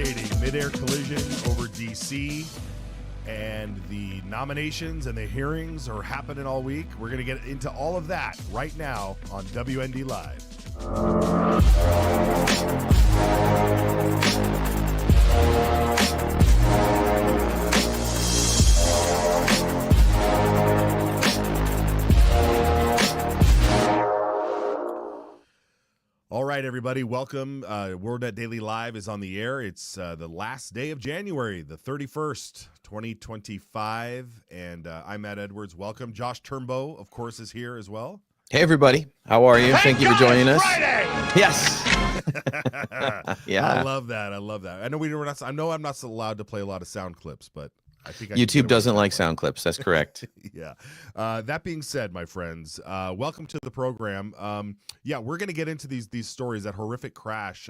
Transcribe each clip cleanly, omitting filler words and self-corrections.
devastating midair collision over D.C. and the nominations and the hearings are happening all week. We're going to get into all of that right now on WND Live. All right, everybody, welcome. WorldNetDaily Live is on the air. It's the last day of January, the 31st, 2025, and I'm Matt Edwards. Welcome. Josh Turnbow, of course, is here as well. Hey, everybody. How are you? Thank you for joining us. Friday! Yes. Yeah. I love that. I love that. I know I'm not allowed to play a lot of sound clips, but I think YouTube doesn't like sound clips. That's correct. Yeah. That being said, my friends, welcome to the program. Yeah, we're going to get into these stories, that horrific crash.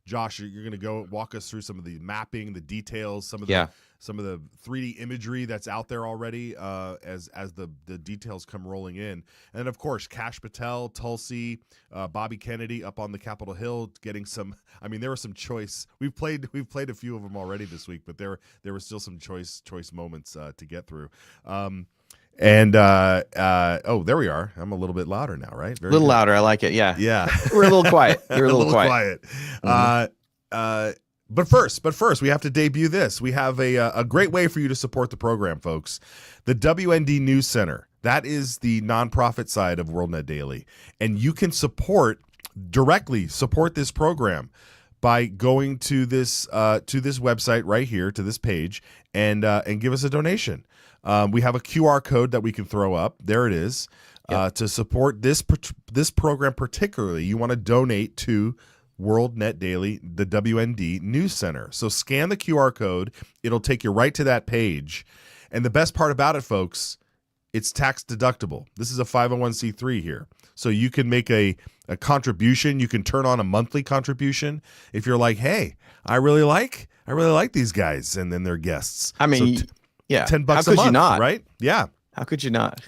Josh, you're going to go walk us through some of the mapping, the details, some of the 3D imagery that's out there already as the details come rolling in. And then, of course, Kash Patel, Tulsi, Bobby Kennedy up on the Capitol Hill getting some. I mean, there were some choice. We've played a few of them already this week, but there were still some choice moments to get through. And oh, there we are. I'm a little bit louder now, right? Very a little good. Louder. I like it. Yeah. Yeah. We're a little quiet. You're a little quiet. Mm-hmm. But first, we have to debut this. We have a great way for you to support the program, folks. The WND News Center. That is the nonprofit side of WorldNet Daily, and you can directly support this program by going to this website right here, to this page, and give us a donation. We have a QR code that we can throw up. There it is. Yep. To support this program particularly, you want to donate to WorldNet Daily, the WND News Center. So scan the QR code. It'll take you right to that page. And the best part about it, folks, it's tax deductible. This is a 501c3 here. So you can make a contribution. You can turn on a monthly contribution if you're like, hey, I really like these guys and then their guests. I mean, so yeah, $10 a month, could you not? Right? Yeah. How could you not?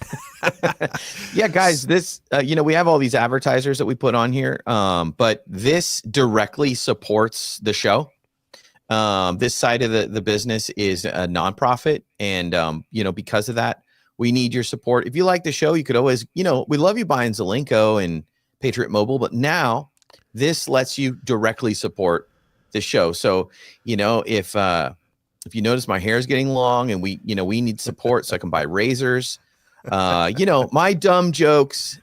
Yeah, guys, this, we have all these advertisers that we put on here, but this directly supports the show. This side of the business is a nonprofit. And, because of that, we need your support. If you like the show, you could always, we love you buying Zelenko and Patriot Mobile, but now this lets you directly support the show. So, if you notice my hair is getting long and we need support so I can buy razors, my dumb jokes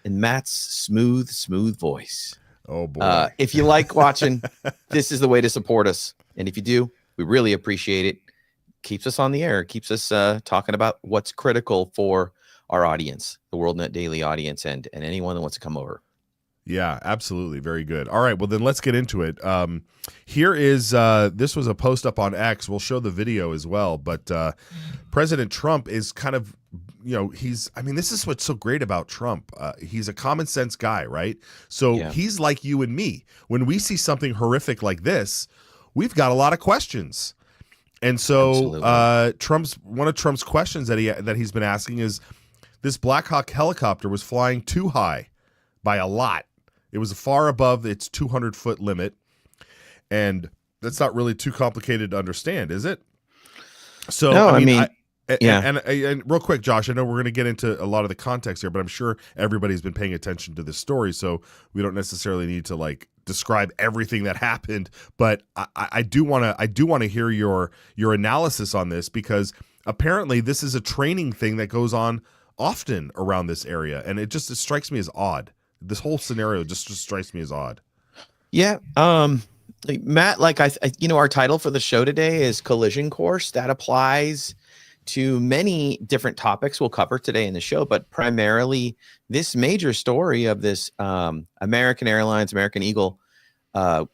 and Matt's smooth voice. Oh boy. If you like watching, this is the way to support us. And if you do, we really appreciate it. Keeps us on the air, keeps us talking about what's critical for our audience, the WorldNet Daily audience, and anyone that wants to come over. Yeah, absolutely. Very good. All right. Well, then let's get into it. Here is, this was a post up on X. We'll show the video as well. But President Trump is kind of, this is what's so great about Trump. He's a common sense guy, right? So He's like you and me. When we see something horrific like this, we've got a lot of questions. And so one of Trump's questions that he's been asking is, this Black Hawk helicopter was flying too high by a lot. It was far above its 200-foot limit, and that's not really too complicated to understand, is it? So, no, and real quick, Josh, I know we're going to get into a lot of the context here, but I'm sure everybody's been paying attention to this story, so we don't necessarily need to describe everything that happened. But I do want to hear your analysis on this, because apparently this is a training thing that goes on often around this area, and it strikes me as odd. This whole scenario just strikes me as odd. Yeah. Matt, our title for the show today is Collision Course. That applies to many different topics we'll cover today in the show, but primarily this major story of this American Airlines, American Eagle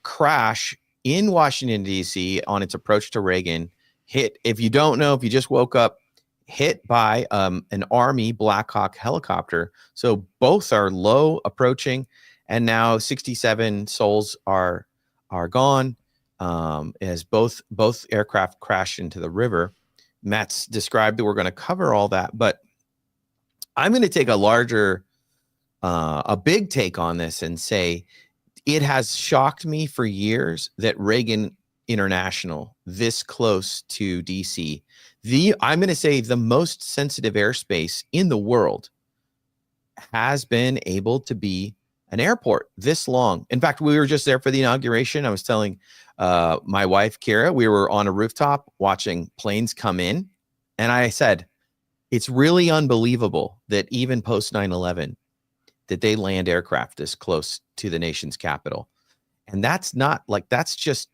crash in Washington, D.C. on its approach to Reagan hit. If you don't know, if you just woke up, hit by an Army Black Hawk helicopter. So both are low approaching, and now 67 souls are gone as both aircraft crashed into the river. Matt's described that we're going to cover all that, but I'm going to take a big take on this and say it has shocked me for years that Reagan International, this close to DC, I'm going to say the most sensitive airspace in the world, has been able to be an airport this long. In fact, we were just there for the inauguration. I was telling my wife, Kira, we were on a rooftop watching planes come in. And I said, it's really unbelievable that even post 9/11, that they land aircraft this close to the nation's capital. And that's not like, that's just,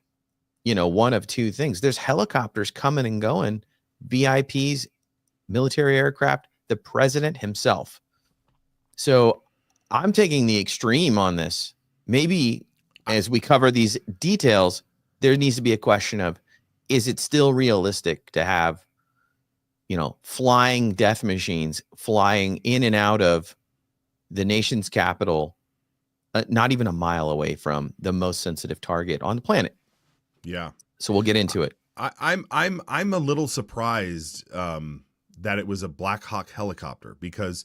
one of two things. There's helicopters coming and going, VIPs, military aircraft, the president himself. So I'm taking the extreme on this. Maybe as we cover these details, there needs to be a question of, is it still realistic to have, flying death machines flying in and out of the nation's capital, not even a mile away from the most sensitive target on the planet? Yeah. So we'll get into it. I'm a little surprised that it was a Black Hawk helicopter, because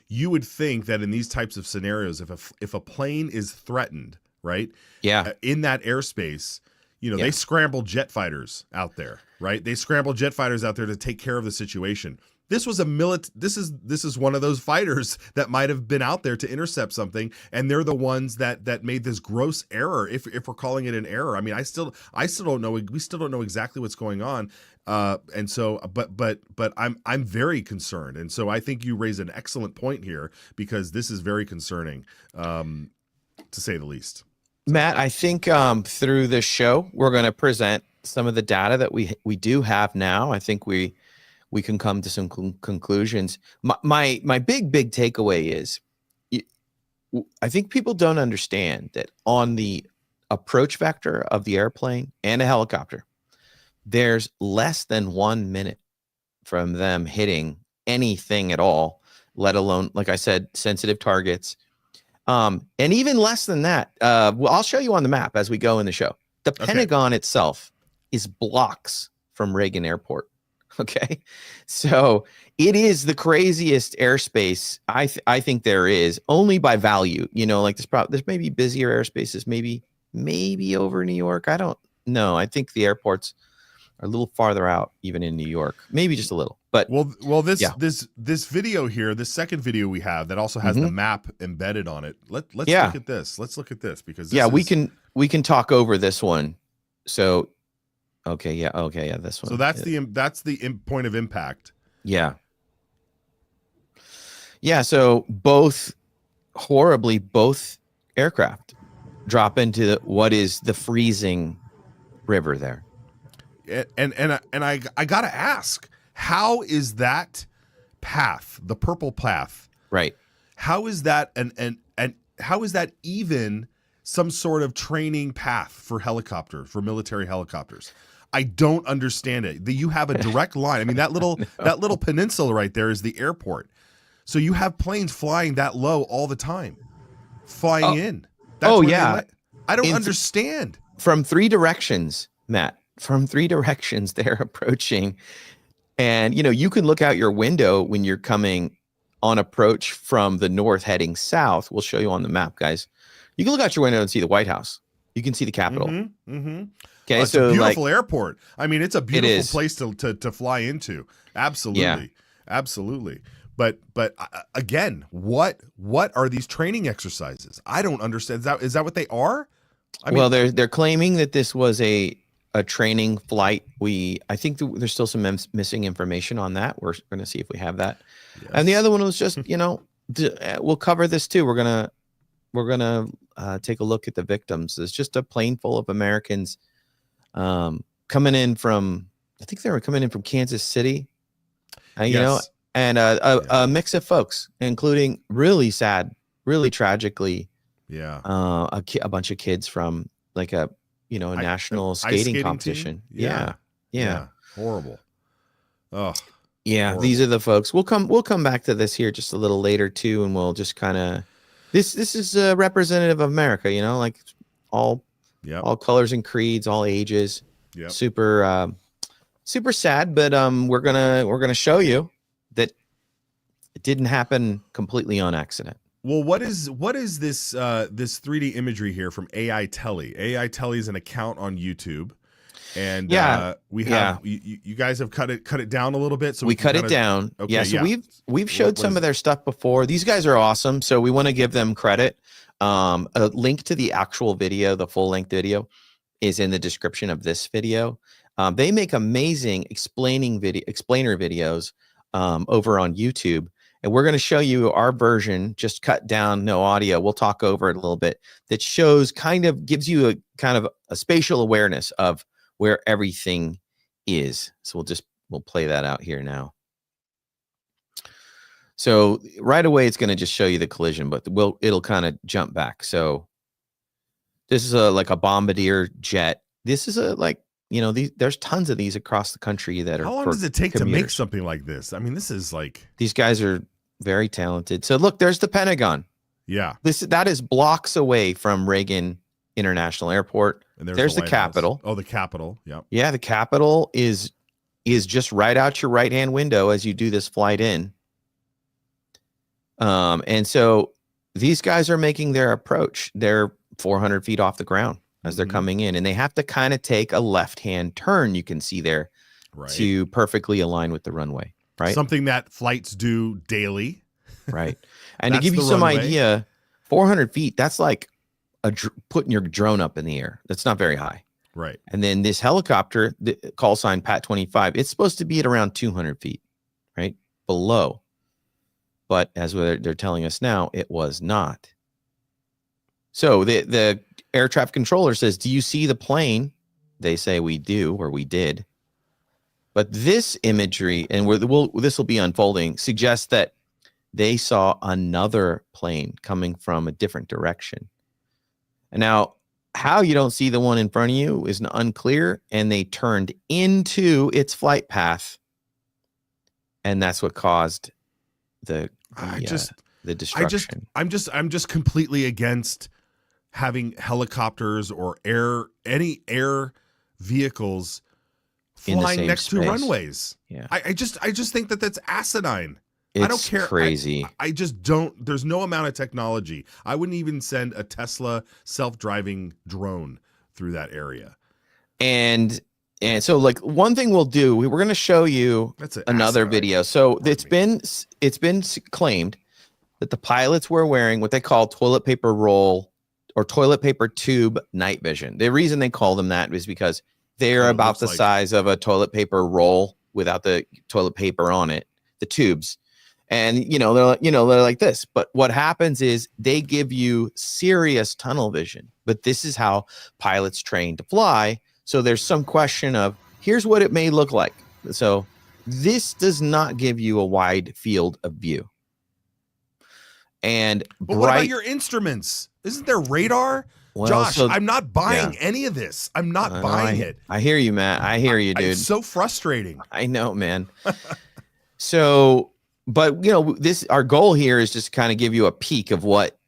you would think that in these types of scenarios, if a plane is threatened, right? Yeah. In that airspace, they scramble jet fighters out there, right? They scramble jet fighters out there to take care of the situation. This was this is one of those fighters that might have been out there to intercept something, and they're the ones that made this gross error. If we're calling it an error, I mean, I still don't know. We still don't know exactly what's going on, and so, but I'm very concerned, and so I think you raise an excellent point here, because this is very concerning, to say the least. Matt, I think through this show, we're going to present some of the data that we do have now. I think we can come to some conclusions. My big takeaway is, I think people don't understand that on the approach vector of the airplane and a helicopter, there's less than 1 minute from them hitting anything at all, let alone, like I said, sensitive targets. And even less than that. Well, I'll show you on the map as we go in the show. The Pentagon itself is blocks from Reagan Airport. Okay, so it is the craziest airspace I think there is, only by value. Like there's maybe busier airspaces, maybe over New York. I don't know. I think the airports are a little farther out, even in New York, maybe just a little. But this video here, this second video we have that also has the map embedded on it. Let's look at this. Let's look at this, because we can talk over this one. So. Okay. This one. So that's the point of impact. Yeah. So both aircraft drop into what is the freezing river there. And I gotta ask, how is that path, the purple path, right? How is that and how is that even some sort of training path for military helicopters? I don't understand it. You have a direct line. I mean, that little peninsula right there is the airport. So you have planes flying that low all the time, flying in. I don't understand. From three directions, Matt. From three directions, they're approaching. And, you can look out your window when you're coming on approach from the north heading south. We'll show you on the map, guys. You can look out your window and see the White House. You can see the Capitol. Okay, it's a beautiful airport. I mean, it's a beautiful place to fly into. Absolutely, absolutely. But again, what are these training exercises? I don't understand. Is that what they are? I mean, they're claiming that this was a training flight. I think there's still some missing information on that. We're going to see if we have that. Yes. And the other one was just, we'll cover this too. We're gonna take a look at the victims. It's just a plane full of Americans coming in from, I think they were coming in from Kansas City, and a mix of folks, including really sad, really tragically, a bunch of kids from like a national skating competition. Yeah. Horrible. Oh, horrible. These are the folks. We'll come back to this here just a little later too, and we'll just kind of this is representative of America. Like all colors and creeds, all ages. Super sad, but we're gonna show you that it didn't happen completely on accident. Well, what is this 3D imagery here from AI Telly? AI Telly is an account on YouTube, And Yeah. we have you guys have cut it down a little bit, so we cut it down. Okay, yeah, so we've showed what some of their stuff before. These guys are awesome, so we want to give them credit. A link to the actual video, the full length video, is in the description of this video. They make amazing explainer videos over on YouTube, and we're going to show you our version, just cut down, no audio. We'll talk over it a little bit. That shows gives you a spatial awareness of where everything is. So we'll play that out here now. So right away, it's going to just show you the collision, but it'll kind of jump back. So this is like a bombardier jet. This is there's tons of these across the country that are. How long does it take commuters. to make something like this? I mean, this is like, these guys are very talented. So look, there's the Pentagon. Yeah. That is blocks away from Reagan International Airport. And there's the Capitol. House. Oh, the Capitol. Yeah. Yeah, the Capitol is just right out your right-hand window as you do this flight in. And so these guys are making their approach. They're 400 feet off the ground as they're coming in, and they have to kind of take a left-hand turn, you can see there, to perfectly align with the runway, right? Something that flights do daily. Right. And to give you some idea, 400 feet, that's like putting your drone up in the air. That's not very high. Right. And then this helicopter, the call sign Pat 25, it's supposed to be at around 200 feet, right? Below. But as they're telling us now, it was not. So the air traffic controller says, do you see the plane? They say we do, or we did. But this imagery, and this will be unfolding, suggests that they saw another plane coming from a different direction. And now, how you don't see the one in front of you is unclear, and they turned into its flight path, and that's what caused the destruction. I'm just completely against having helicopters or any air vehicles flying next to runways. Yeah, I just think that's asinine. It's I don't care. Crazy. I just don't. There's no amount of technology. I wouldn't even send a Tesla self-driving drone through that area. And so, like, one thing we'll do, we're going to show you another video. So it's been claimed that the pilots were wearing what they call toilet paper roll or toilet paper tube night vision. The reason they call them that is because they're about the size of a toilet paper roll without the toilet paper on it, the tubes. And, they're like this. But what happens is they give you serious tunnel vision. But this is how pilots train to fly. So there's some question of, here's what it may look like. So this does not give you a wide field of view. But what about your instruments? Isn't there radar? Well, Josh, I'm not buying any of this. I'm not buying it. I hear you, Matt. I hear you, dude. It's so frustrating. I know, man. But our goal here is just kind of give you a peek of what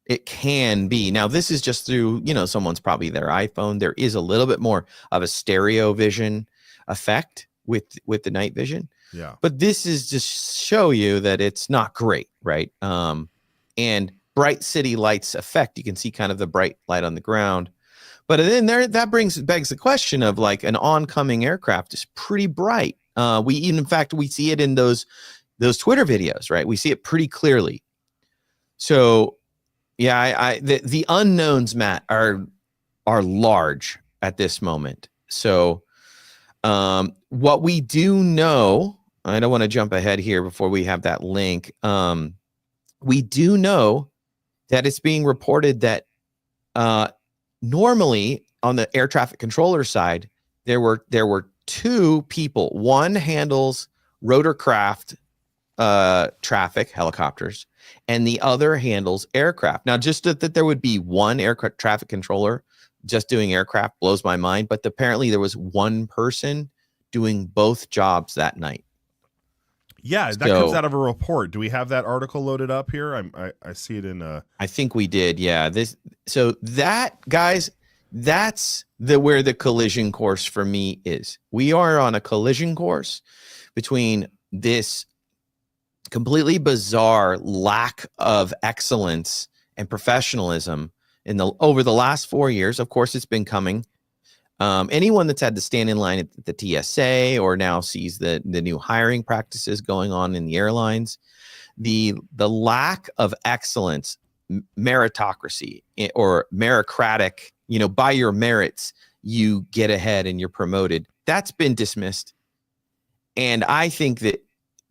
it can be. Now, this is just through, someone's probably their iPhone. There is a little bit more of a stereo vision effect with the night vision. Yeah. But this is just show you that it's not great, right? And bright city lights effect. You can see kind of the bright light on the ground. But then that begs the question of, like, an oncoming aircraft is pretty bright. In fact, we see it in those Twitter videos, right? We see it pretty clearly. So, yeah, the unknowns, Matt, are large at this moment. So, what we do know, I don't want to jump ahead here before we have that link. We do know that it's being reported that normally on the air traffic controller side, there were two people. One handles rotorcraft traffic, helicopters, and the other handles aircraft. Now, just that there would be one aircraft traffic controller just doing aircraft blows my mind, but apparently there was one person doing both jobs that night. Yeah, that comes out of a report. Do we have that article loaded up here? I see it in I think we did. Yeah. Guys, that's where the collision course for me is. We are on a collision course between this completely bizarre lack of excellence and professionalism over the last 4 years. Of course, it's been coming. Anyone that's had to stand in line at the TSA or now sees the new hiring practices going on in the airlines, the lack of excellence, meritocracy or meritocratic, by your merits, you get ahead and you're promoted. That's been dismissed. And I think that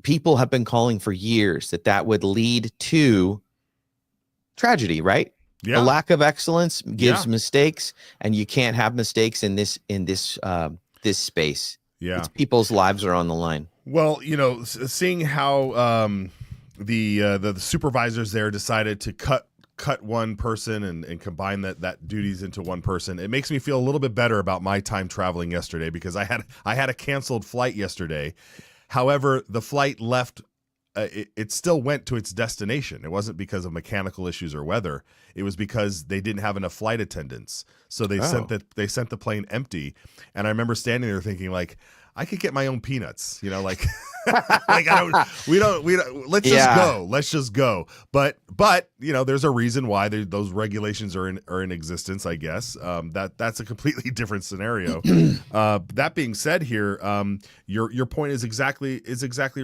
people have been calling for years that would lead to tragedy, right? Yeah. The lack of excellence gives mistakes, and you can't have mistakes in this space. Yeah. It's people's lives are on the line. Well, seeing how the supervisors there decided to cut one person and combine that duties into one person, it makes me feel a little bit better about my time traveling yesterday, because I had a canceled flight yesterday. However, the flight left. It still went to its destination. It wasn't because of mechanical issues or weather. It was because they didn't have enough flight attendants. So they sent the plane empty. And I remember standing there thinking, like, I could get my own peanuts, like like we don't let's just go. But there's a reason why those regulations are in existence, I guess. That's a completely different scenario. That being said, here, your point is exactly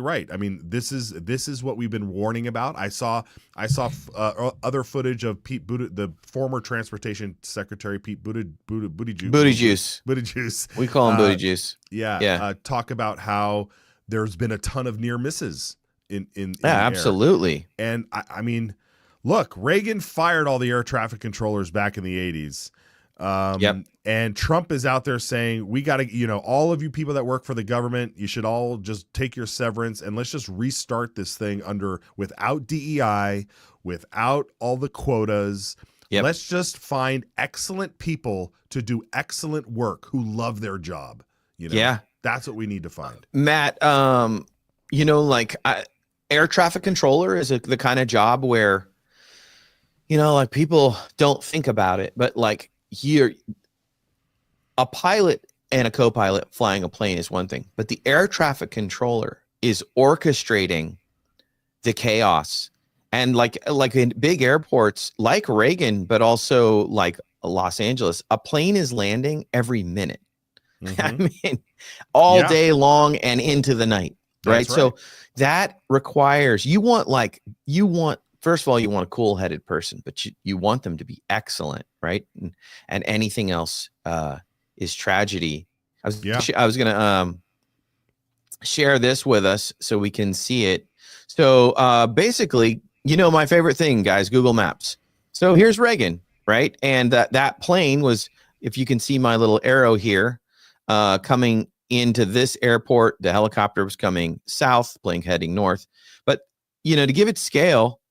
right. I mean, this is what we've been warning about. I saw other footage of the former transportation secretary Pete Buttigieg. We call him Booty Juice. Talk about how there's been a ton of near misses in absolutely. And I mean, look, Reagan fired all the air traffic controllers back in the 80s. And Trump is out there saying, we got to, all of you people that work for the government, you should all just take your severance and let's just restart this thing without DEI, without all the quotas. Yep. Let's just find excellent people to do excellent work who love their job. That's what we need to find. Matt, air traffic controller is the kind of job where, people don't think about it, but a pilot and a co-pilot flying a plane is one thing, but the air traffic controller is orchestrating the chaos. And like in big airports like Reagan, but also like Los Angeles, a plane is landing every minute. Mm-hmm. I mean, all day long and into the night, right? So that requires, first of all, you want a cool-headed person, but you want them to be excellent, right? And anything else is tragedy. I was going to share this with us so we can see it. So basically, my favorite thing, guys, Google Maps. So here's Reagan, right? And that plane was, if you can see my little arrow here, coming into this airport. The helicopter was coming south, plane heading north. But, to give it scale,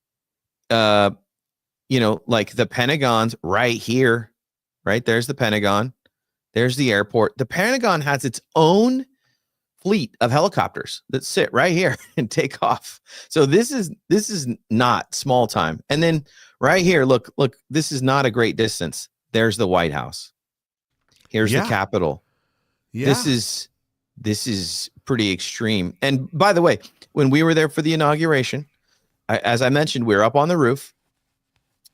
like the Pentagon's right here, right? There's the Pentagon. There's the airport. The Pentagon has its own fleet of helicopters that sit right here and take off. So this is not small time. And then right here, look, this is not a great distance. There's the White House. Here's the Capitol. Yeah. This is pretty extreme. And by the way, when we were there for the inauguration, as I mentioned, we were up on the roof.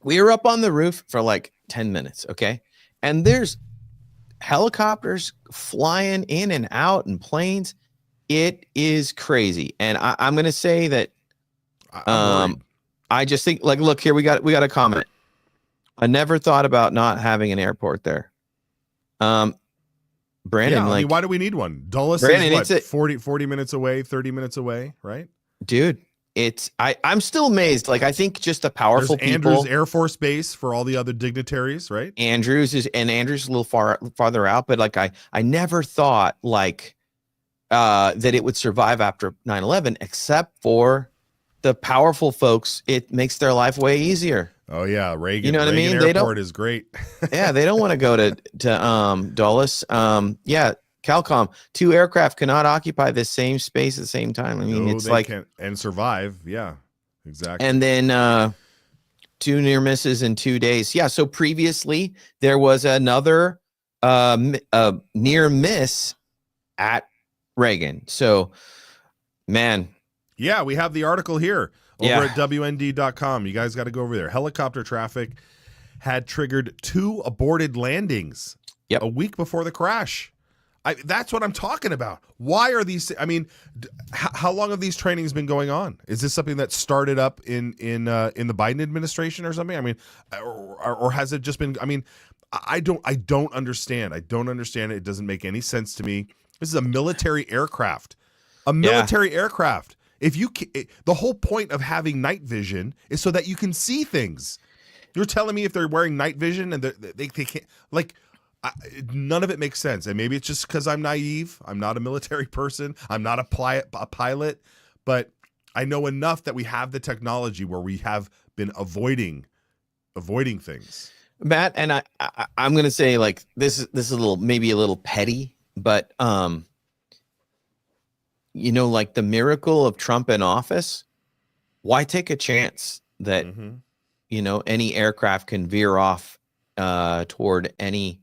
We were up on the roof for like 10 minutes, okay? And there's helicopters flying in and out and planes. It is crazy. And I'm going to say that I just think, look here, we got a comment. I never thought about not having an airport there. Brandon, why do we need one? Dulles is what, 40 minutes away, 30 minutes away, right? Dude, I'm still amazed. I think just the powerful people. Andrews Air Force Base for all the other dignitaries, right? Andrews is a little farther out, but I never thought that it would survive after 9/11, except for the powerful folks. It makes their life way easier. Oh yeah, Reagan. You know what Reagan I mean? Airport is great. Yeah, they don't want to go to Dulles. Calcom, 2 aircraft cannot occupy the same space at the same time. I mean, it's and survive. Yeah, exactly. And then 2 near misses in 2 days. Yeah. So previously there was another near miss at Reagan. So, man. Yeah, we have the article here over at WND.com. You guys got to go over there. Helicopter traffic had triggered 2 aborted landings Yep. A week before the crash. That's what I'm talking about. Why are these? I mean, how long have these trainings been going on? Is this something that started up in the Biden administration or something? I mean, or has it just been? I mean, I don't understand. I don't understand it. It doesn't make any sense to me. This is a military aircraft. A military aircraft. If you the whole point of having night vision is so that you can see things. You're telling me if they're wearing night vision and they can't, like. None of it makes sense. And maybe it's just because I'm naive. I'm not a military person. I'm not a pilot. But I know enough that we have the technology where we have been avoiding things. Matt, and I'm going to say, like, this is a little, maybe a little petty, but you know, like the miracle of Trump in office, why take a chance that you know, any aircraft can veer off toward any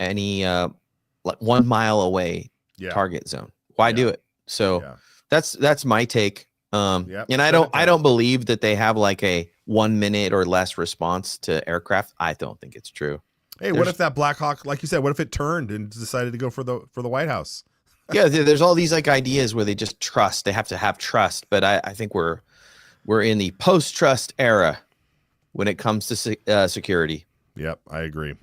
like 1 mile away target zone? Why do it? So that's my take. And I don't believe that they have like a 1 minute or less response to aircraft. I don't think it's true. Hey, what if that Black Hawk, like you said, what if it turned and decided to go for the White House? Yeah, there's all these like ideas where they just trust. They have to have trust, but I think we're in the post-trust era when it comes to security. Yep, I agree.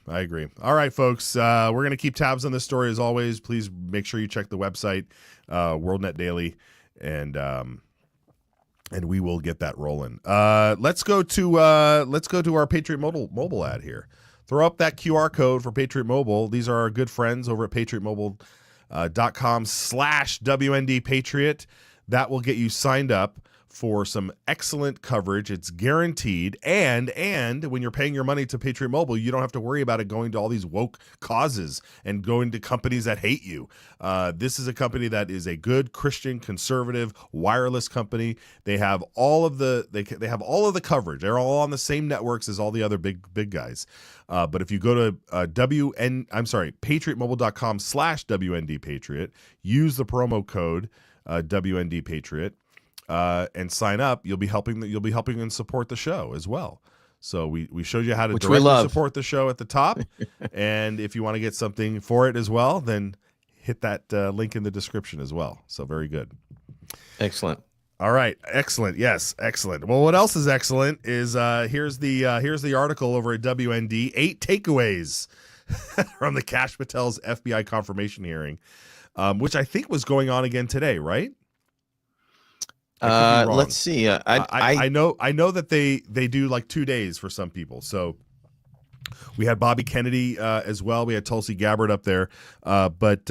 All right, folks, we're going to keep tabs on this story as always. Please make sure you check the website, WorldNetDaily, and we will get that rolling. Let's go to our Patriot Mobile ad here. Throw up that QR code for Patriot Mobile. These are our good friends over at patriotmobile.com/WND Patriot. That will get you signed up for some excellent coverage. It's guaranteed. And when you're paying your money to Patriot Mobile, you don't have to worry about it going to all these woke causes and going to companies that hate you. This is a company that is a good Christian conservative wireless company. They have all of the they have all of the coverage. They're all on the same networks as all the other big guys. But if you go to patriotmobile.com/WND Patriot, use the promo code WND Patriot. And sign up, you'll be helping and support the show as well. So we showed you how to directly support the show at the top. And if you want to get something for it as well, then hit that link in the description as well. So very good. Excellent. All right. Excellent. Yes. Excellent. Well, what else is excellent is here's the article over at WND, 8 takeaways from the Kash Patel's FBI confirmation hearing, which I think was going on again today, right? Let's see. I know that they do like 2 days for some people. So we had Bobby Kennedy as well. We had Tulsi Gabbard up there. But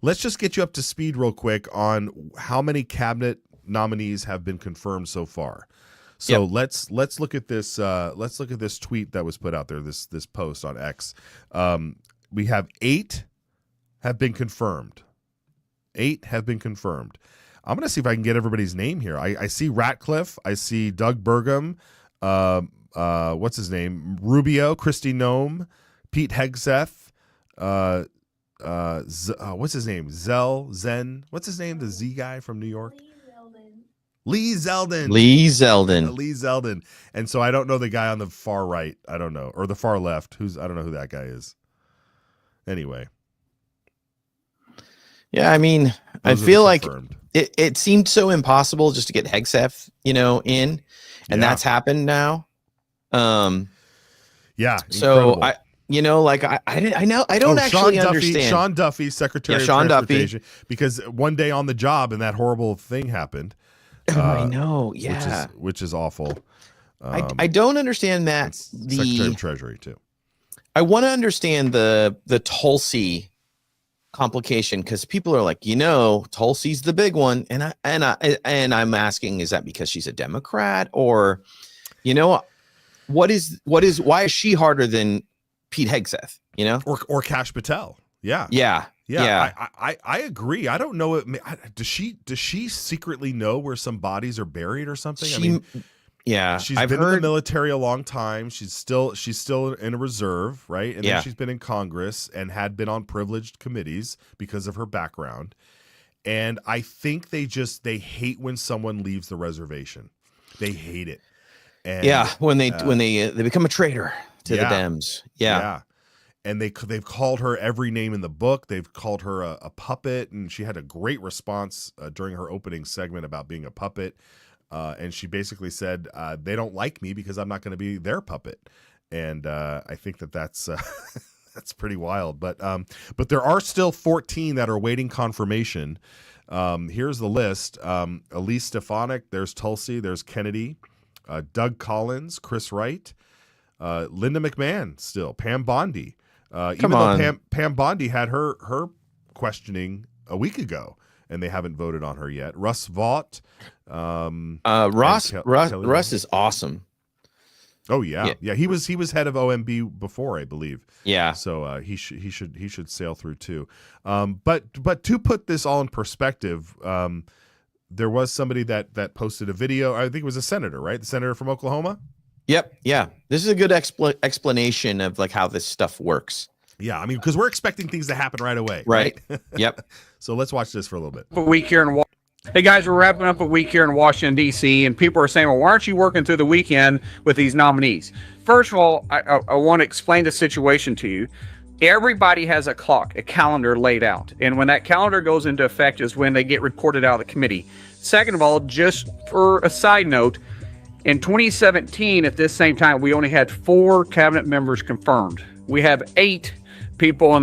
let's just get you up to speed real quick on how many cabinet nominees have been confirmed so far. So let's look at this. Let's look at this tweet that was put out there. This post on X. We have 8 have been confirmed. 8 have been confirmed. I'm going to see if I can get everybody's name here. I see Ratcliffe. I see Doug Burgum. What's his name? Rubio, Kristi Noem, Pete Hegseth. What's his name? Zen. What's his name? The Z guy from New York? Lee Zeldin. And so I don't know the guy on the far right. I don't know. Or the far left. I don't know who that guy is. Anyway. Yeah, I mean, I feel like it seemed so impossible just to get Hegseth, in, and that's happened now. Yeah. So incredible. I don't actually understand. Sean Duffy, Secretary of Transportation, because one day on the job and that horrible thing happened. I know. Yeah. Which is awful. I don't understand that. Secretary of Treasury too. I want to understand the Tulsi complication, because people are like, Tulsi's the big one, and I'm asking, is that because she's a Democrat, or why is she harder than Pete Hegseth, or Kash Patel? Yeah. I agree. I don't know. Does she secretly know where some bodies are buried or something? She's been in the military a long time. She's still in a reserve, right? And then she's been in Congress and had been on privileged committees because of her background. And I think they hate when someone leaves the reservation. They hate it. And, when they become a traitor to the Dems. Yeah. and they've called her every name in the book. They've called her a puppet, and she had a great response during her opening segment about being a puppet. And she basically said they don't like me because I'm not going to be their puppet. And I think that's that's pretty wild. But there are still 14 that are waiting confirmation. Here's the list: Elise Stefanik, there's Tulsi, there's Kennedy, Doug Collins, Chris Wright, Linda McMahon, still Pam Bondi. Even though Pam Bondi had her questioning a week ago, and they haven't voted on her yet. Russ Vaught. Russ is awesome. Oh yeah. He was head of OMB before, I believe. Yeah. So he should sail through too. But to put this all in perspective, there was somebody that posted a video. I think it was a senator, right? The senator from Oklahoma. Yep. Yeah. This is a good explanation of like how this stuff works. Yeah, I mean, because we're expecting things to happen right away. Right. Yep. So let's watch this for a little bit. A week here in Hey guys, we're wrapping up a week here in Washington, D.C., and people are saying, well, why aren't you working through the weekend with these nominees? First of all, I want to explain the situation to you. Everybody has a clock, a calendar laid out. And when that calendar goes into effect is when they get reported out of the committee. Second of all, just for a side note, in 2017, at this same time, we only had 4 cabinet members confirmed. We have 8 people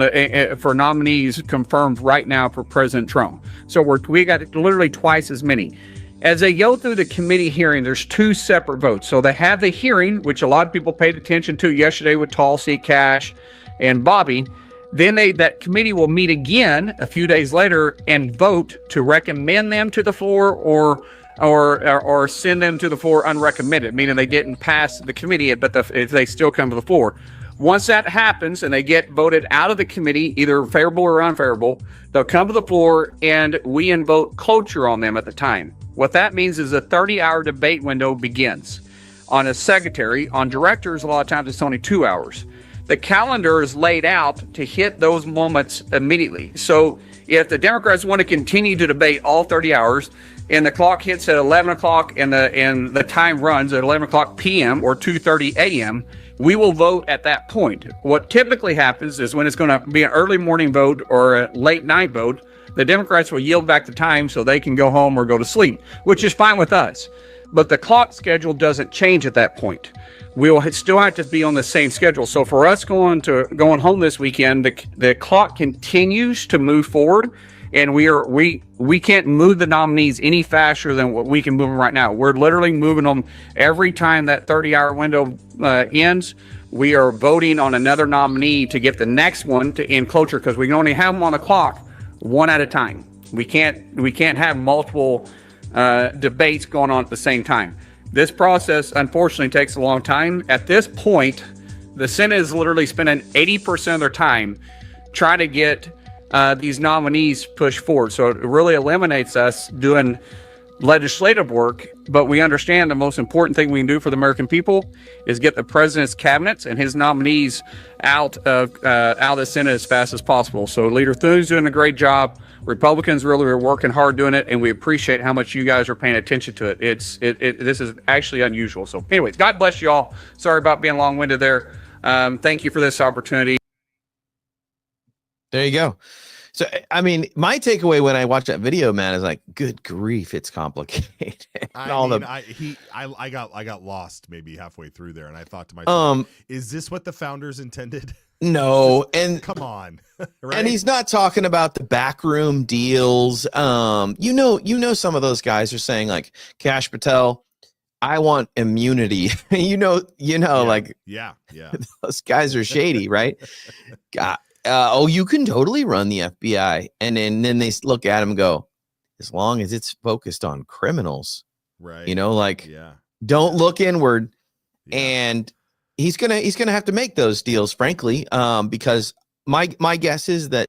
for nominees confirmed right now for President Trump. So we got literally twice as many. As they go through the committee hearing, there's 2 separate votes. So they have the hearing, which a lot of people paid attention to yesterday with Tulsi, Cash, and Bobby. Then that committee will meet again a few days later and vote to recommend them to the floor or send them to the floor unrecommended, meaning they didn't pass the committee, but if they still come to the floor. Once that happens and they get voted out of the committee, either favorable or unfavorable, they'll come to the floor and we invoke cloture on them at the time. What that means is a 30-hour debate window begins. On a secretary, on directors, a lot of times it's only 2 hours. The calendar is laid out to hit those moments immediately. So if the Democrats want to continue to debate all 30 hours and the clock hits at 11 o'clock and the time runs at 11 o'clock p.m. or 2:30 a.m., we will vote at that point. What typically happens is when it's going to be an early morning vote or a late night vote, the Democrats will yield back the time so they can go home or go to sleep, which is fine with us. But the clock schedule doesn't change at that point. We'll still have to be on the same schedule. So for us going home this weekend, the clock continues to move forward, and we can't move the nominees any faster than what we can move them right now. We're literally moving them every time that 30-hour window ends. We are voting on another nominee to get the next one to end cloture because we can only have them on the clock one at a time. We can't have multiple debates going on at the same time. This process, unfortunately, takes a long time. At this point, the Senate is literally spending 80% of their time trying to get these nominees pushed forward. So it really eliminates us doing legislative work, but we understand the most important thing we can do for the American people is get the president's cabinets and his nominees out of the Senate as fast as possible. So Leader Thune's doing a great job. Republicans really are working hard doing it, and we appreciate how much you guys are paying attention to it. This is actually unusual. So anyways, God bless you all. Sorry about being long-winded there. Thank you for this opportunity. There you go. So, I mean, my takeaway when I watched that video, man, is like, good grief, it's complicated. I got lost maybe halfway through there, and I thought to myself, is this what the founders intended? No, and come on, right? And he's not talking about the backroom deals. You know, some of those guys are saying like, Kash Patel, I want immunity. you know, like, yeah, those guys are shady, right? God. You can totally run the FBI. And then they look at him and go, as long as it's focused on criminals, right? You know, like, don't look inward. Yeah. And he's gonna have to make those deals, frankly, because my guess is that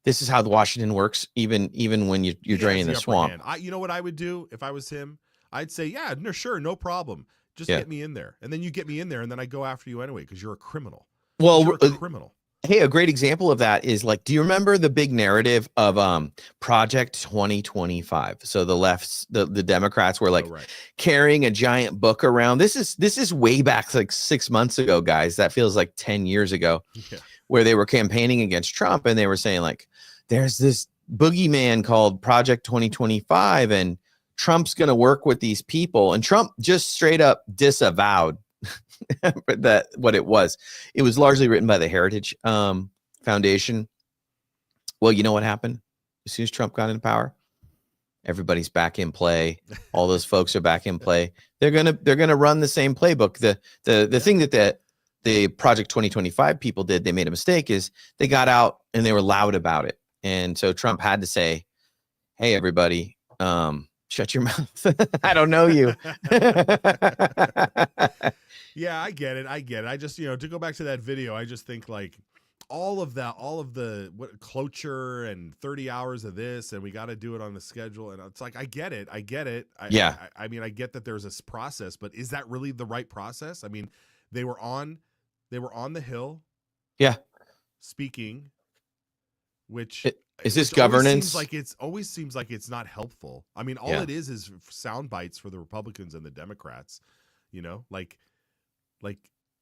this is how the Washington works, even when you're draining the swamp. You know what I would do if I was him? I'd say, yeah, no, sure, no problem. Just get me in there. And then you get me in there, and then I go after you anyway because you're a criminal. Well, you're a criminal. Hey, a great example of that is like, do you remember the big narrative of Project 2025? So the Democrats were like carrying a giant book around. This is way back like 6 months ago, guys. That feels like 10 years ago, where they were campaigning against Trump, and they were saying like, there's this boogeyman called Project 2025, and Trump's going to work with these people. And Trump just straight up disavowed that what it was. It was largely written by the Heritage Foundation. Well, you know what happened as soon as Trump got into power? Everybody's back in play. All those folks are back in play. They're gonna run the same playbook. The thing that the Project 2025 people did, they made a mistake, is they got out and they were loud about it. And so Trump had to say, hey, everybody, shut your mouth. I don't know you. Yeah, I get it. I just, to go back to that video, I just think like all of the cloture and 30 hours of this, and we got to do it on the schedule. And it's like, I get it. I mean, I get that there's this process, but is that really the right process? I mean, they were on the Hill. Yeah. Speaking, which is this governance? Always seems like it's not helpful. I mean, all it is sound bites for the Republicans and the Democrats,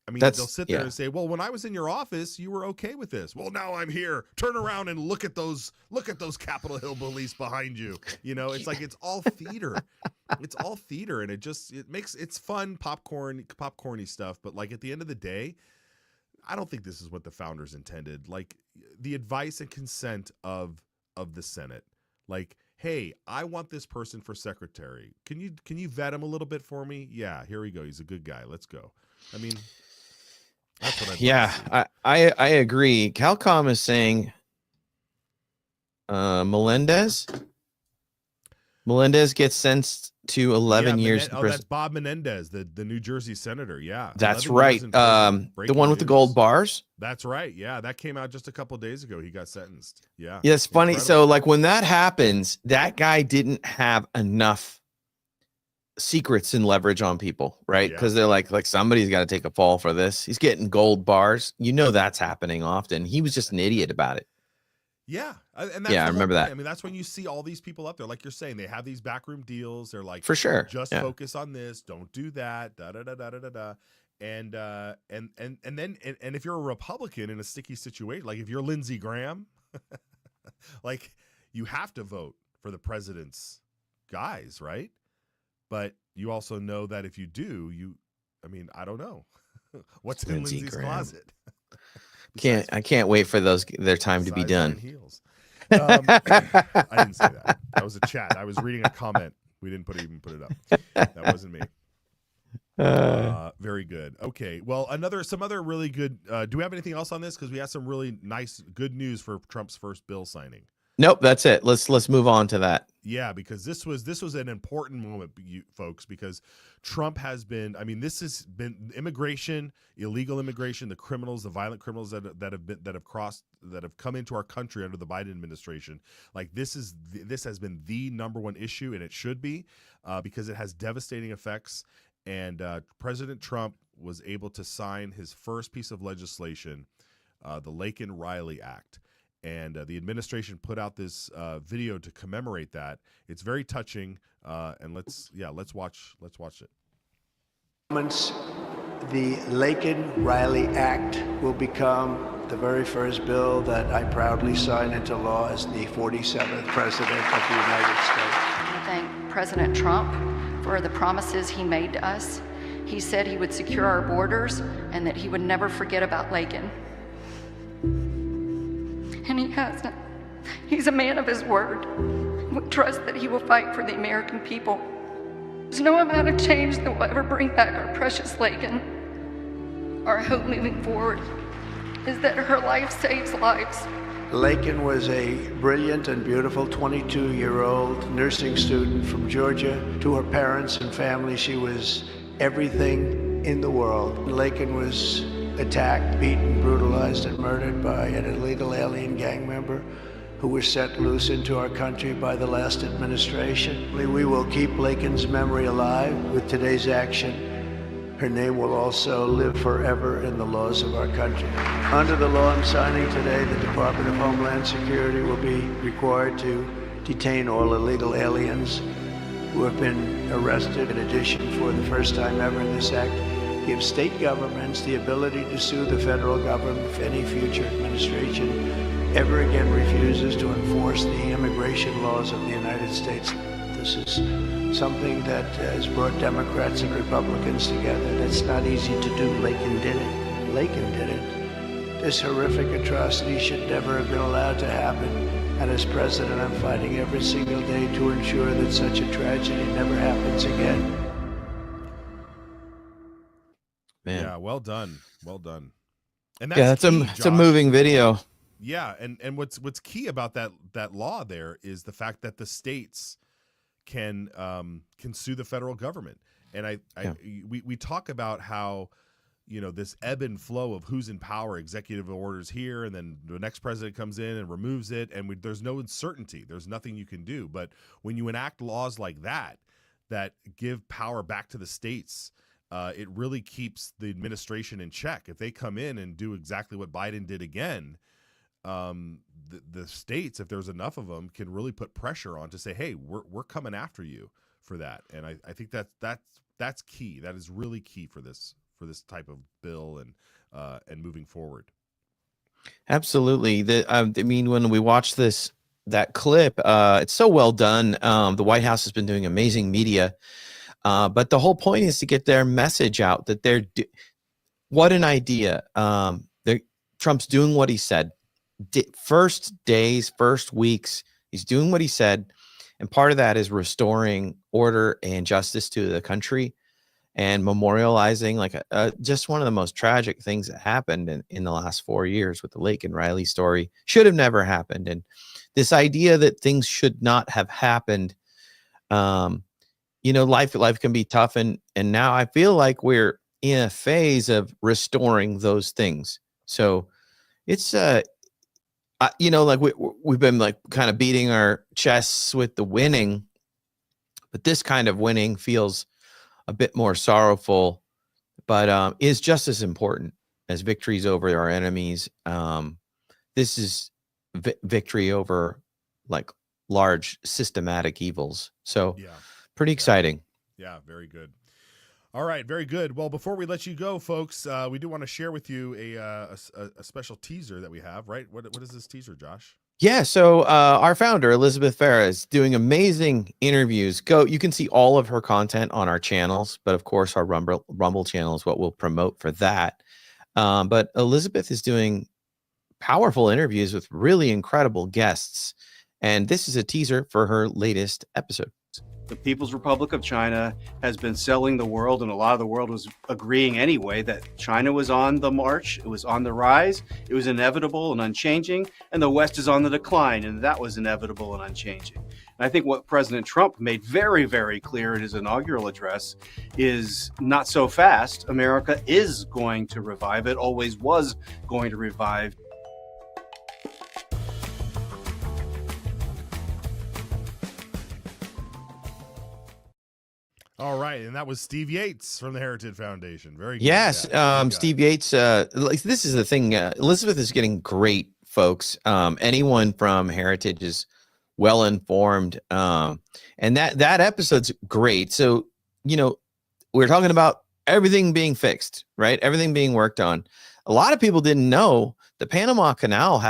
I mean, they'll sit there and say, well, when I was in your office, you were okay with this. Well, now I'm here. Turn around and look at those Capitol Hill police behind you. It's like, it's all theater. It's all theater. And it's fun, popcorny stuff. But like at the end of the day, I don't think this is what the founders intended. Like the advice and consent of the Senate, like, hey, I want this person for secretary. Can you vet him a little bit for me? Yeah, here we go. He's a good guy. Let's go. I mean, that's what I agree. Calcom is saying Melendez gets sentenced to 11 years. That's Bob Menendez, the New Jersey senator. Yeah, that's right. The one with the gold bars. That's right. Yeah, that came out just a couple of days ago. He got sentenced. Yeah. Yeah, it's funny. So like when that happens, that guy didn't have enough secrets and leverage on people, right? Because they're like somebody's got to take a fall for this. He's getting gold bars. That's happening often. He was just an idiot about it. Yeah. And that's I remember that. I mean, that's when you see all these people up there, like you're saying, they have these backroom deals. They're like, for sure, just focus on this. Don't do that. Da da da da da da. And then if you're a Republican in a sticky situation, like if you're Lindsey Graham, like you have to vote for the president's guys, right? But you also know that if you do, I don't know what's in Lindsey's closet. I can't wait for their time to be done. Heels. I didn't say that. That was a chat. I was reading a comment. We didn't even put it up. That wasn't me. Very good. Okay. Well, some other really good. Do we have anything else on this? Because we have some really nice, good news for Trump's first bill signing. Nope, that's it. Let's move on to that. Yeah, because this was an important moment, folks, because Trump has been. I mean, this has been immigration, illegal immigration, the criminals, the violent criminals that have come into our country under the Biden administration. Like this has been the number one issue, and it should be, because it has devastating effects. And President Trump was able to sign his first piece of legislation, the Laken-Riley Act. And the administration put out this video to commemorate that. It's very touching, and let's watch it. The Laken-Riley Act will become the very first bill that I proudly sign into law as the 47th president of the United States. I thank President Trump for the promises he made to us. He said he would secure our borders and that he would never forget about Laken. And he hasn't. He's a man of his word. We trust that he will fight for the American people. There's no amount of change that will ever bring back our precious Laken. Our hope moving forward is that her life saves lives. Laken was a brilliant and beautiful 22-year-old nursing student from Georgia. To her parents and family, she was everything in the world. Laken was attacked, beaten, brutalized, and murdered by an illegal alien gang member who was set loose into our country by the last administration. We will keep Laken's memory alive with today's action. Her name will also live forever in the laws of our country. Under the law I'm signing today, the Department of Homeland Security will be required to detain all illegal aliens who have been arrested. In addition, for the first time ever in this act, gives state governments the ability to sue the federal government if any future administration ever again refuses to enforce the immigration laws of the United States. This is something that has brought Democrats and Republicans together. That's not easy to do. Laken did it. Laken did it. This horrific atrocity should never have been allowed to happen. And as president, I'm fighting every single day to ensure that such a tragedy never happens again. Man. Yeah, well done. Well done. And That's key, it's a Josh. moving video. Yeah, and what's key about that law there is the fact that the states can sue the federal government. And we talk about how, you know, this ebb and flow of who's in power, executive orders here, and then the next president comes in and removes it, and there's no uncertainty. There's nothing you can do. But when you enact laws like that give power back to the states, it really keeps the administration in check. If they come in and do exactly what Biden did again, the states, if there's enough of them, can really put pressure on to say, hey, we're coming after you for that. And I think that's key. That is really key for this type of bill and moving forward. Absolutely. I mean, when we watch that clip, it's so well done. The White House has been doing amazing media, but the whole point is to get their message out that what an idea. Trump's doing what he said. First days, first weeks, he's doing what he said. And part of that is restoring order and justice to the country and memorializing just one of the most tragic things that happened in the last 4 years with the Laken Riley story. Should have never happened. And this idea that things should not have happened, life can be tough. And now I feel like we're in a phase of restoring those things. So it's, we've been kind of beating our chests with the winning, but this kind of winning feels a bit more sorrowful, but is just as important as victories over our enemies. This is victory over large systematic evils. So pretty exciting. Yeah, very good. All right, very good. Well, before we let you go, folks, we do want to share with you a special teaser that we have, right? What is this teaser, Josh? Yeah, so our founder, Elizabeth Farah, is doing amazing interviews. You can see all of her content on our channels, but of course our Rumble channel is what we'll promote for that. But Elizabeth is doing powerful interviews with really incredible guests, and this is a teaser for her latest episode. The People's Republic of China has been selling the world, and a lot of the world was agreeing anyway, that China was on the march, it was on the rise, it was inevitable and unchanging, and the West is on the decline, and that was inevitable and unchanging. And I think what President Trump made very, very clear in his inaugural address is not so fast. America is going to revive. It always was going to revive. All right, and that was Steve Yates from the Heritage Foundation. Very good. Yes, Steve Yates. This is the thing. Elizabeth is getting great folks. Anyone from Heritage is well informed, and that episode's great. So we're talking about everything being fixed, right? Everything being worked on. A lot of people didn't know the Panama Canal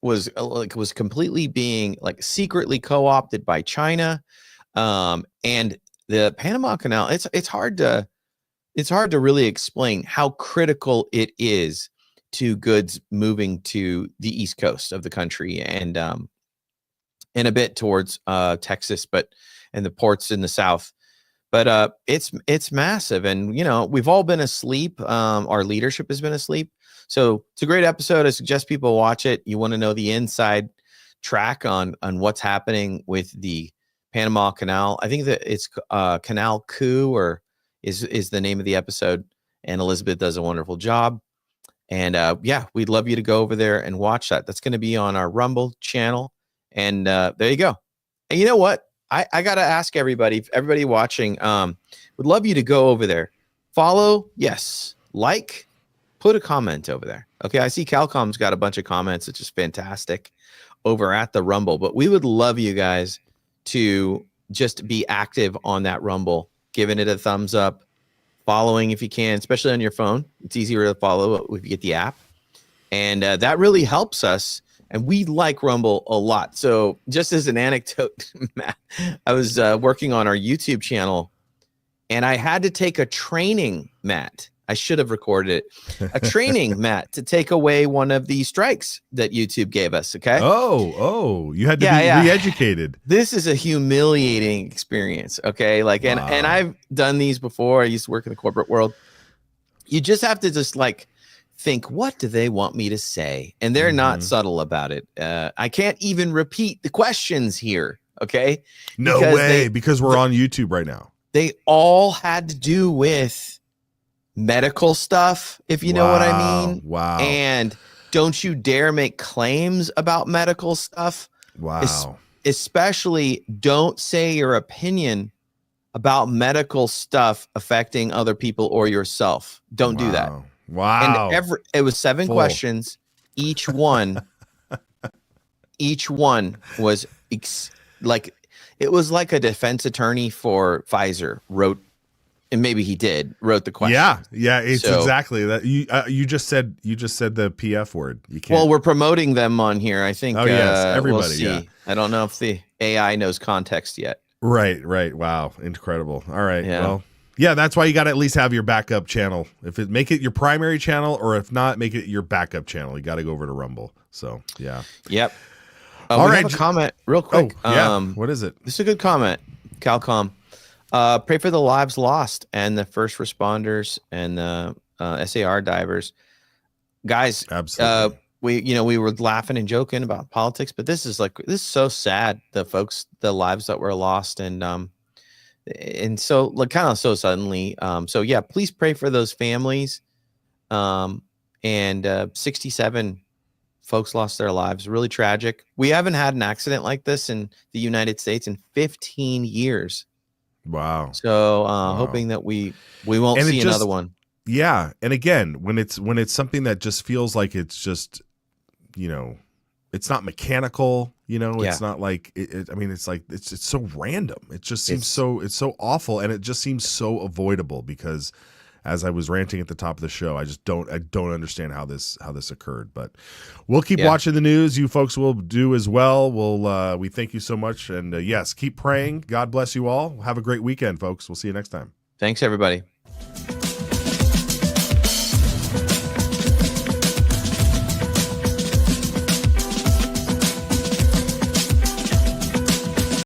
was completely being secretly co-opted by China, and the Panama Canal, it's hard to really explain how critical it is to goods moving to the East Coast of the country and a bit towards Texas, and the ports in the South. But it's massive, and we've all been asleep. Our leadership has been asleep. So it's a great episode. I suggest people watch it. You want to know the inside track on what's happening with the Panama Canal. I think that it's Canal Coup is the name of the episode, and Elizabeth does a wonderful job. And we'd love you to go over there and watch that. That's going to be on our Rumble channel. And there you go. And you know what? I got to ask everybody watching, would love you to go over there, Follow, yes. Like, put a comment over there. Okay, I see Calcom's got a bunch of comments, which is fantastic over at the Rumble. But we would love you guys to just be active on that Rumble, giving it a thumbs up, following if you can, especially on your phone. It's easier to follow if you get the app. And that really helps us. And we like Rumble a lot. So just as an anecdote, Matt, I was working on our YouTube channel, and I had to take a training, Matt. I should have recorded it. A training, Matt, to take away one of the strikes that YouTube gave us, okay? Oh, you had to be re-educated. This is a humiliating experience, okay? Like, and I've done these before. I used to work in the corporate world. You just have to just like think, what do they want me to say? And they're not subtle about it. I can't even repeat the questions here, okay? No way, because we're on YouTube right now. They all had to do with medical stuff, if you know what I mean. Wow. And don't you dare make claims about medical stuff. Wow. Especially don't say your opinion about medical stuff affecting other people or yourself. Don't do that. Wow. And it was 7 questions. Each one was it was like a defense attorney for Pfizer wrote, and maybe he wrote the question. Yeah, it's exactly that. You just said the PF word. You can't. Well, we're promoting them on here. I think. Oh yes, everybody. We'll see. Yeah. I don't know if the AI knows context yet. Right. Wow, incredible. All right. Yeah. Well, yeah, that's why you got to at least have your backup channel. Make it your primary channel, or if not, make it your backup channel. You got to go over to Rumble. So yeah. Yep. All right. Have a comment real quick. Oh, yeah. What is it? This is a good comment, Calcom. Pray for the lives lost and the first responders and the SAR divers. Guys, absolutely. We were laughing and joking about politics, but this is so sad. The lives that were lost and so kind of so suddenly. So yeah, please pray for those families. And 67 folks lost their lives. Really tragic. We haven't had an accident like this in the United States in 15 years. Wow. So hoping that we won't see another one. Yeah. And again, when it's something that just feels like it's just, it's not mechanical, it's not like it's so random. It just seems it's so awful, and it just seems so avoidable because, as I was ranting at the top of the show, I don't understand how this occurred. But we'll keep watching the news. You folks will do as well. We thank you so much, and yes, keep praying. God bless you all. Have a great weekend, folks. We'll see you next time. Thanks, everybody.